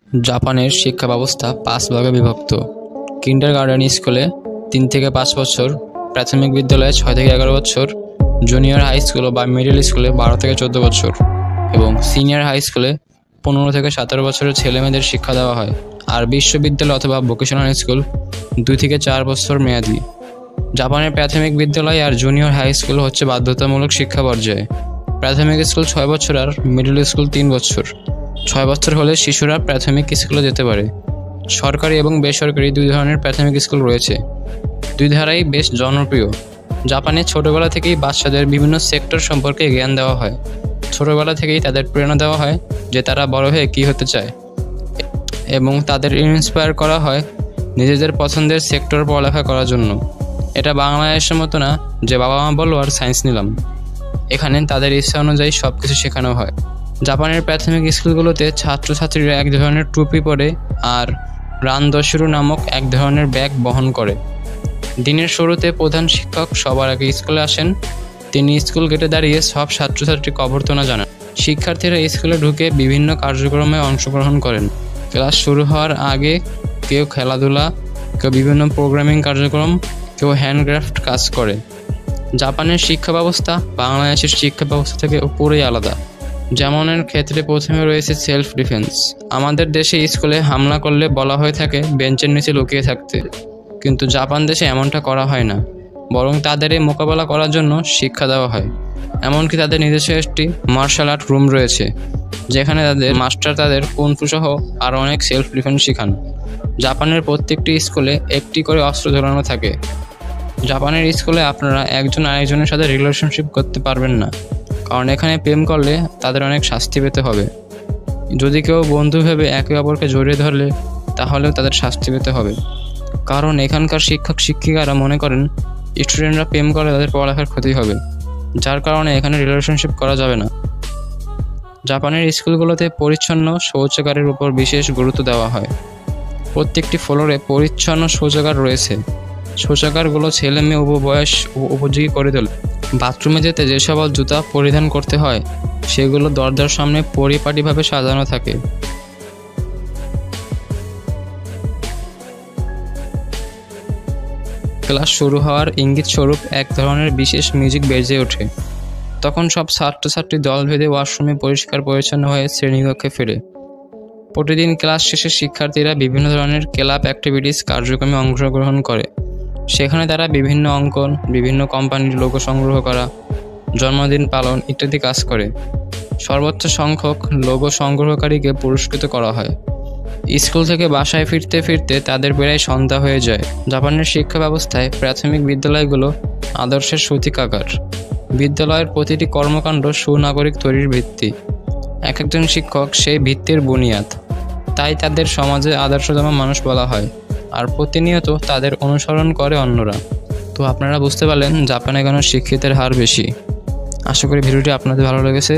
জাপানের শিক্ষা ব্যবস্থা 5 ভাগে বিভক্ত। কিন্ডারগার্টেন স্কুলে 3 থেকে 5 বছর, প্রাথমিক বিদ্যালয়ে 6 থেকে 11 বছর, জুনিয়র হাই স্কুল বা মিডল স্কুলে 12 থেকে 14 বছর এবং সিনিয়র হাই স্কুলে 15 থেকে 17 বছরের ছেলেমেয়েদের শিক্ষা দেওয়া হয়। আর বিশ্ববিদ্যালয় অথবা ভোকেশনাল স্কুল 2 থেকে 4 বছর মেয়াদী। জাপানের প্রাথমিক বিদ্যালয় আর জুনিয়র হাই স্কুল হচ্ছে বাধ্যতামূলক শিক্ষা পর্যায়ে। প্রাথমিক স্কুল 6 বছর আর মিডল স্কুল 3 বছর। 6 বছর হলে শিশুরা প্রাথমিক স্কুলে যেতে পারে। সরকারি এবং বেসরকারি 2 ধরনের প্রাথমিক স্কুল রয়েছে। 2 ধারাই বেশ জনপ্রিয়। জাপানে ছোটবেলা থেকেই বাচ্চাদের বিভিন্ন সেক্টর সম্পর্কে জ্ঞান দেওয়া হয়। ছোটবেলা থেকেই তাদের প্রেরণা দেওয়া হয় যে তারা বড় হয়ে কী হতে চায় এবং তাদের ইন্সপায়ার করা হয় নিজেদের পছন্দের সেক্টর পড়ালেখা করার জন্য। এটা বাংলাদেশের মতো না যে বাবা মা বললো আর সায়েন্স নিলাম। এখানে তাদের ইচ্ছা অনুযায়ী সব কিছু শেখানো হয়। জাপানের প্রাথমিক স্কুলগুলোতে ছাত্রছাত্রীরা এক ধরনের টুপি পরে আর রানদশিরু নামক এক ধরনের ব্যাগ বহন করে। দিনের শুরুতে প্রধান শিক্ষক সবার আগে স্কুলে আসেন। তিনি স্কুল গেটে দাঁড়িয়ে সব ছাত্রছাত্রীকে অভ্যর্থনা জানান। শিক্ষার্থীরা স্কুলে ঢুকে বিভিন্ন কার্যক্রমে অংশগ্রহণ করেন। ক্লাস শুরু হওয়ার আগে কেউ খেলাধুলা, কেউ বিভিন্ন প্রোগ্রামিং কার্যক্রম, কেউ হ্যান্ডক্রাফট কাজ করে। জাপানের শিক্ষা ব্যবস্থা বাংলাদেশের শিক্ষা ব্যবস্থা থেকে পুরোই আলাদা। যেমনের ক্ষেত্রে প্রথমে রয়েছে সেলফ ডিফেন্স। আমাদের দেশে স্কুলে হামলা করলে বলা হয়ে থাকে বেঞ্চের নিচে লুকিয়ে থাকতে, কিন্তু জাপান দেশে এমনটা করা হয় না, বরং তাদের এই মোকাবেলা করার জন্য শিক্ষা দেওয়া হয়। এমনকি তাদের নিজস্ব একটি মার্শাল আর্ট রুম রয়েছে, যেখানে তাদের মাস্টার তাদের কুনফু সহ আরও অনেক সেলফ ডিফেন্স শেখান। জাপানের প্রত্যেকটি স্কুলে একটি করে অস্ত্র ঝোলানো থাকে। জাপানের স্কুলে আপনারা একজন আরেকজনের সাথে রিলেশনশিপ করতে পারবেন না, কারণ এখানে প্রেম করলে তাদের অনেক শাস্তি পেতে হবে। যদি কেউ বন্ধু ভেবে একে অপরকে জড়িয়ে ধরলে তাহলেও তাদের শাস্তি পেতে হবে, কারণ এখানকার শিক্ষক শিক্ষিকারা মনে করেন স্টুডেন্টরা প্রেম করলে তাদের পড়ালেখার ক্ষতি হবে, যার কারণে এখানে রিলেশনশিপ করা যাবে না। জাপানের স্কুলগুলোতে পরিচ্ছন্ন শৌচাগারের উপর বিশেষ গুরুত্ব দেওয়া হয়। প্রত্যেকটি ফ্লোরে পরিচ্ছন্ন শৌচাগার রয়েছে। শৌচাগারগুলো ছেলে মেয়ে বয়স উপযোগী করে তোলে। বাথরুমে যেতে যে সকল জুতা পরিধান করতে হয় সেগুলো দরজার সামনে পরিপাটিভাবে সাজানো থাকে। ক্লাস শুরু হওয়ার ইঙ্গিত স্বরূপ এক ধরনের বিশেষ মিউজিক বেজে ওঠে। তখন সব ছাত্রছাত্রী দল ভেদে ওয়াশরুমে পরিষ্কার পরিচ্ছন্ন হয়ে শ্রেণীকক্ষে ফেরে। প্রতিদিন ক্লাস শেষে শিক্ষার্থীরা বিভিন্ন ধরনের ক্লাব অ্যাক্টিভিটিস কার্যক্রমে অংশগ্রহণ করে। সেখানে তারা বিভিন্ন অঙ্কন, বিভিন্ন কোম্পানির লোগো সংগ্রহ করা, জন্মদিন পালন ইত্যাদি কাজ করে। সর্বোচ্চ সংখ্যক লোগো সংগ্রহকারীকে পুরস্কৃত করা হয়। স্কুল থেকে বাসায় ফিরতে ফিরতে তাদের প্রায় সন্ধ্যা হয়ে যায়। জাপানের শিক্ষা ব্যবস্থায় প্রাথমিক বিদ্যালয়গুলো আদর্শের সূতিকাগার। বিদ্যালয়ের প্রতিটি কর্মকাণ্ড সুনাগরিক তৈরির ভিত্তি। এক একজন শিক্ষক সেই ভিত্তির বুনিয়াদ, তাই তাদের সমাজে আদর্শতম মানুষ বলা হয়, আর প্রতিনিয়ত তাদের অনুসরণ করে অন্যরা। তো আপনারা বুঝতে পারলেন জাপানে কেন শিক্ষিতের হার বেশি। আশা করি ভিডিওটি আপনাদের ভালো লেগেছে।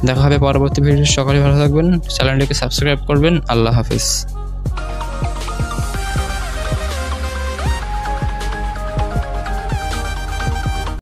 দেখা হবে পরবর্তী ভিডিও। সকলে ভালো থাকবেন, চ্যানেলটিকে সাবস্ক্রাইব করবেন। আল্লাহ হাফিজ।